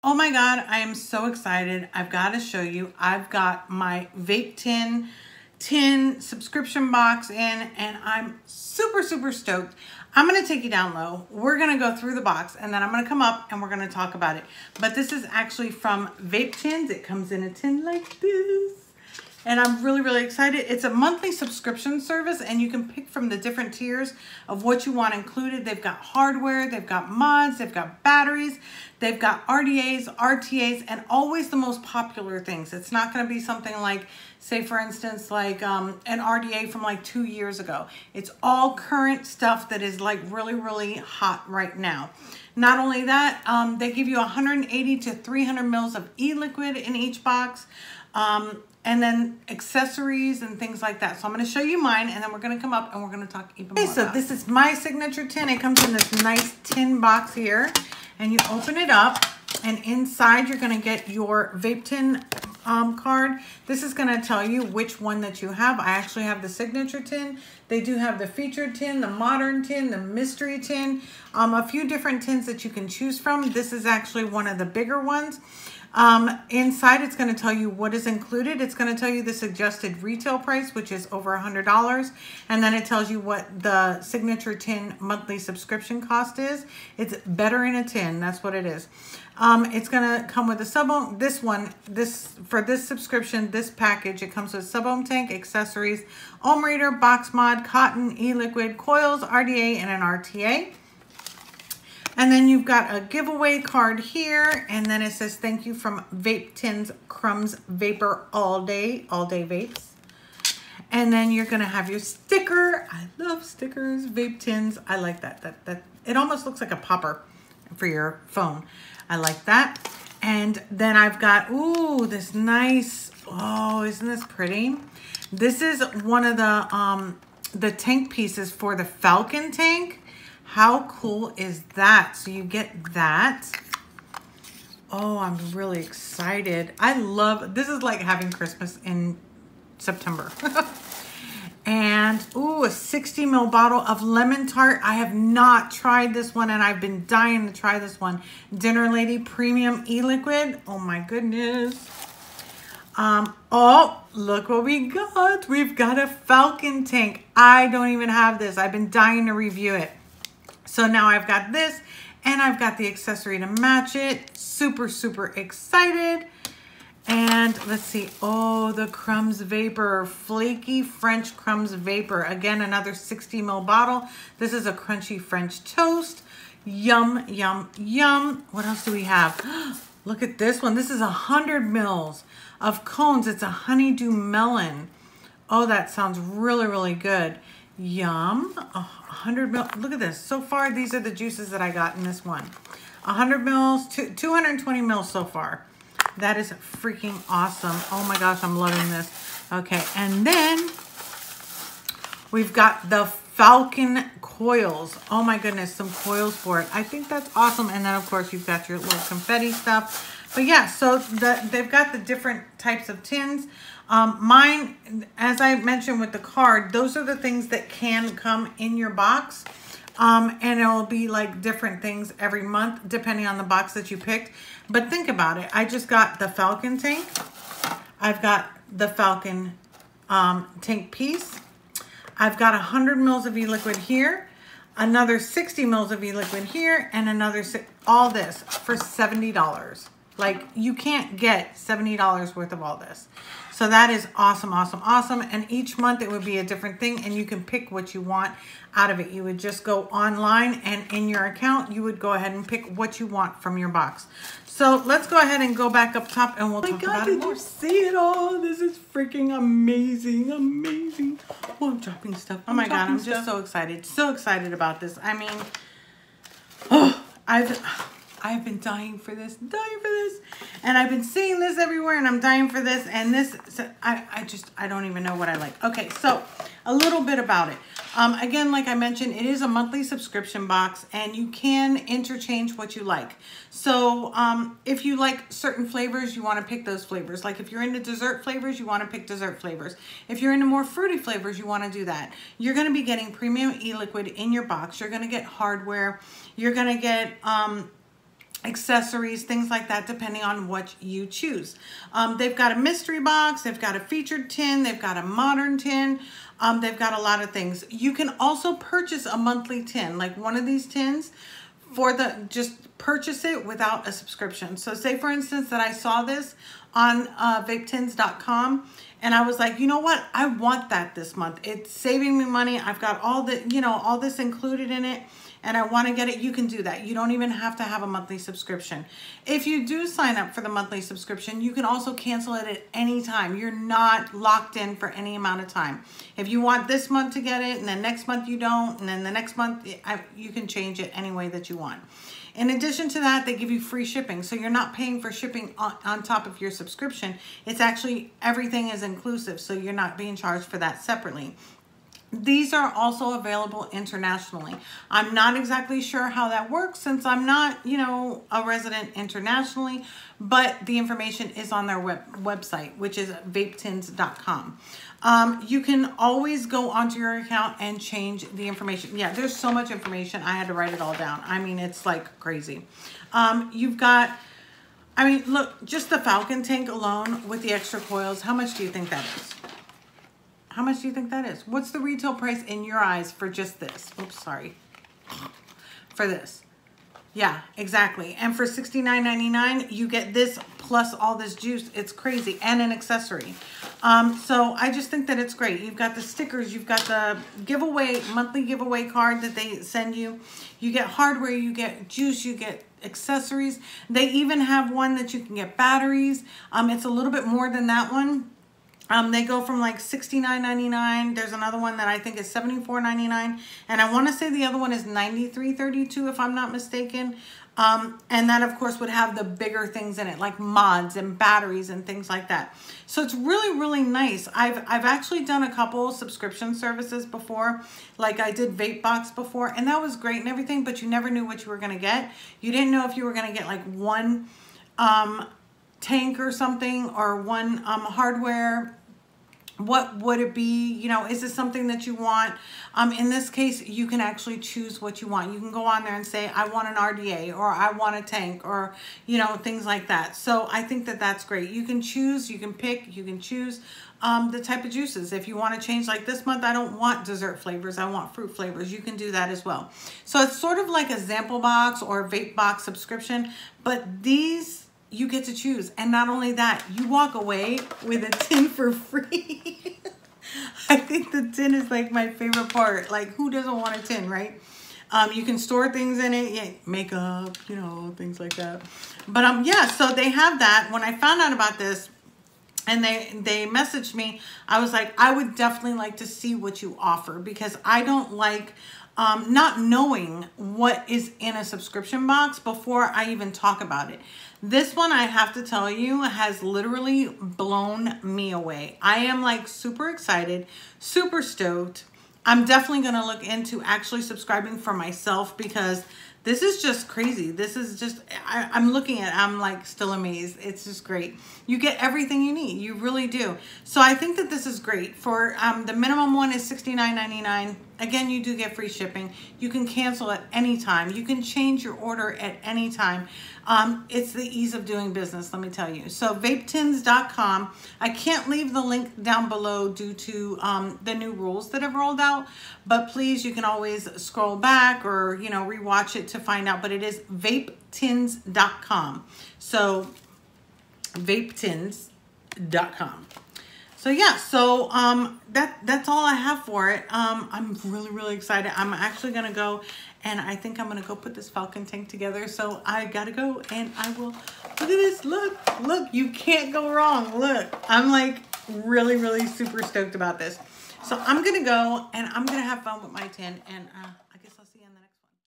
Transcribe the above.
Oh my God, I am so excited. I've got to show you. I've got my VapeTin subscription box in, and I'm super stoked. I'm going to take you down low. We're going to go through the box, and then I'm going to come up and we're going to talk about it. But this is actually from VapeTins. It comes in a tin like this. And I'm really excited. It's a monthly subscription service, and you can pick from the different tiers of what you want included. They've got hardware, they've got mods, they've got batteries, they've got RDAs, RTAs, and always the most popular things. It's not going to be something like, say for instance, like an RDA from like 2 years ago. It's all current stuff that is like really hot right now. Not only that, they give you 180 to 300 mils of e-liquid in each box. And then accessories and things like that. So I'm going to show you mine, and then we're going to come up and we're going to talk even more. Okay, so this is my signature tin. It comes in this nice tin box here, and you open it up, and inside you're going to get your VapeTin card. This is going to tell you which one that you have. I actually have the signature tin. They do have the featured tin, the modern tin, the mystery tin, a few different tins that you can choose from. This is actually one of the bigger ones. Inside, it's going to tell you what is included. It's going to tell you the suggested retail price, which is over $100. And then it tells you what the signature tin monthly subscription cost is. It's better in a tin. That's what it is. It's going to come with a sub-ohm. For this subscription, this package, it comes with sub-ohm tank, accessories, ohm reader, box mod, cotton, e-liquid, coils, RDA, and an RTA. And then you've got a giveaway card here, and then it says thank you from VapeTins Crumbs Vapor all day vapes. And then you're gonna have your sticker. I love stickers, VapeTins. I like that. It almost looks like a popper for your phone. I like that. And then I've got this nice. Oh, isn't this pretty? This is one of the tank pieces for the Falcon Tank. How cool is that? So you get that. Oh, I'm really excited. This is like having Christmas in September. And, a 60 ml bottle of lemon tart. I have not tried this one, and I've been dying to try this one. Dinner Lady Premium E-Liquid. Oh my goodness. Oh, look what we got. We've got a Falcon Tank. I don't even have this. I've been dying to review it. So now I've got this, and I've got the accessory to match it. Super excited. And let's see. Oh, the Crumbs Vapor. Flaky French Crumbs Vapor. Again, another 60 ml bottle. This is a crunchy French toast. Yum. What else do we have? Look at this one. This is 100 mils of cones. It's a honeydew melon. Oh, that sounds really good. Yum. 100 mil. Look at this. So far, these are the juices that I got in this one. 100 mils, 220 mils so far. That is freaking awesome. Oh my gosh, I'm loving this. Okay, and then we've got the Falcon coils. Oh my goodness, some coils for it. I think that's awesome. And then of course you've got your little confetti stuff. But yeah, so they've got the different types of tins. Mine, as I mentioned with the card, those are the things that can come in your box. And it will be like different things every month, depending on the box that you picked. But think about it. I just got the Falcon Tank. I've got the Falcon Tank piece. I've got 100 mils of e-liquid here, another 60 mils of e-liquid here, and another, all this for $70. Like, you can't get $70 worth of all this. So that is awesome. And each month it would be a different thing, and you can pick what you want out of it. You would just go online, and in your account, you would go ahead and pick what you want from your box. So let's go ahead and go back up top, and we'll talk about it more. Did you see it all? This is freaking amazing. Oh, I'm dropping stuff. Oh my God, I'm just so excited. So excited about this. I mean, I've been dying for this, and I've been seeing this everywhere, and I'm dying for this, and this, I don't even know what I like. Okay, so a little bit about it. Again, like I mentioned, it is a monthly subscription box, and you can interchange what you like. So if you like certain flavors, you want to pick those flavors. Like if you're into dessert flavors, you want to pick dessert flavors. If you're into more fruity flavors, you want to do that. You're going to be getting premium e-liquid in your box. You're going to get hardware. You're going to get accessories, things like that, depending on what you choose. They've got a mystery box, they've got a featured tin, they've got a modern tin, they've got a lot of things. You can also purchase a monthly tin, like one of these tins, for just purchase it without a subscription. So say for instance that I saw this on VapeTins.com and I was like, you know what, I want that this month. It's saving me money. I've got all the, all this included in it, and I want to get it. You can do that. You don't even have to have a monthly subscription. If you do sign up for the monthly subscription, you can also cancel it at any time. You're not locked in for any amount of time. If you want this month to get it, and then next month you don't, and then the next month, you can change it any way that you want. In addition to that, they give you free shipping. So you're not paying for shipping on top of your subscription. It's actually, everything is inclusive. So you're not being charged for that separately. These are also available internationally. I'm not exactly sure how that works since I'm not, a resident internationally, but the information is on their website, which is VapeTins.com. You can always go onto your account and change the information. Yeah, there's so much information. I had to write it all down. I mean, it's like crazy. You've got, look, just the Falcon Tank alone with the extra coils. How much do you think that is? How much do you think that is? What's the retail price in your eyes for just this? Oops, sorry. For this. Yeah, exactly. And for $69.99, you get this plus all this juice. It's crazy. And an accessory. So I just think that it's great. You've got the stickers. You've got the giveaway, monthly giveaway card that they send you. You get hardware. You get juice. You get accessories. They even have one that you can get batteries. It's a little bit more than that one. They go from like $69.99. There's another one that I think is $74.99. And I want to say the other one is $93.32 if I'm not mistaken. And that of course would have the bigger things in it, like mods and batteries and things like that. So it's really, really nice. I've actually done a couple subscription services before. Like I did VapeBox before, and that was great and everything, but you never knew what you were going to get. You didn't know if you were going to get like one tank or something, or one hardware. What would it be? Is this something that you want? In this case, you can actually choose what you want. You can go on there and say, I want an RDA, or I want a tank, or, things like that. So I think that that's great. You can choose, you can pick, you can choose the type of juices. If you want to change, like this month, I don't want dessert flavors. I want fruit flavors. You can do that as well. So it's sort of like a sample box or vape box subscription, but these, you get to choose. And not only that, you walk away with a tin for free. I think the tin is like my favorite part. Like, who doesn't want a tin, right? You can store things in it, yeah, makeup, things like that. But yeah, so they have that. When I found out about this and they messaged me, I was like, I would definitely like to see what you offer, because I don't like not knowing what is in a subscription box before I even talk about it. This one, I have to tell you, has literally blown me away. I am like super excited, super stoked. I'm definitely going to look into actually subscribing for myself, because this is just crazy. This is just, I'm looking at it, I'm like still amazed. It's just great. You get everything you need. You really do. So I think that this is great. For the minimum one is $69.99. Again, you do get free shipping. You can cancel at any time. You can change your order at any time. It's the ease of doing business, let me tell you. So VapeTins.com. I can't leave the link down below due to the new rules that have rolled out, but please, you can always scroll back or, rewatch it to find out, but it is VapeTins.com. So VapeTins.com. So yeah, so that's all I have for it. I'm really, really excited. I'm actually gonna go, and I think I'm gonna go put this Falcon Tank together. So I gotta go, and I will. Look at this. Look, you can't go wrong. Look, I'm like really, really super stoked about this. So I'm gonna go, and I'm gonna have fun with my tin, and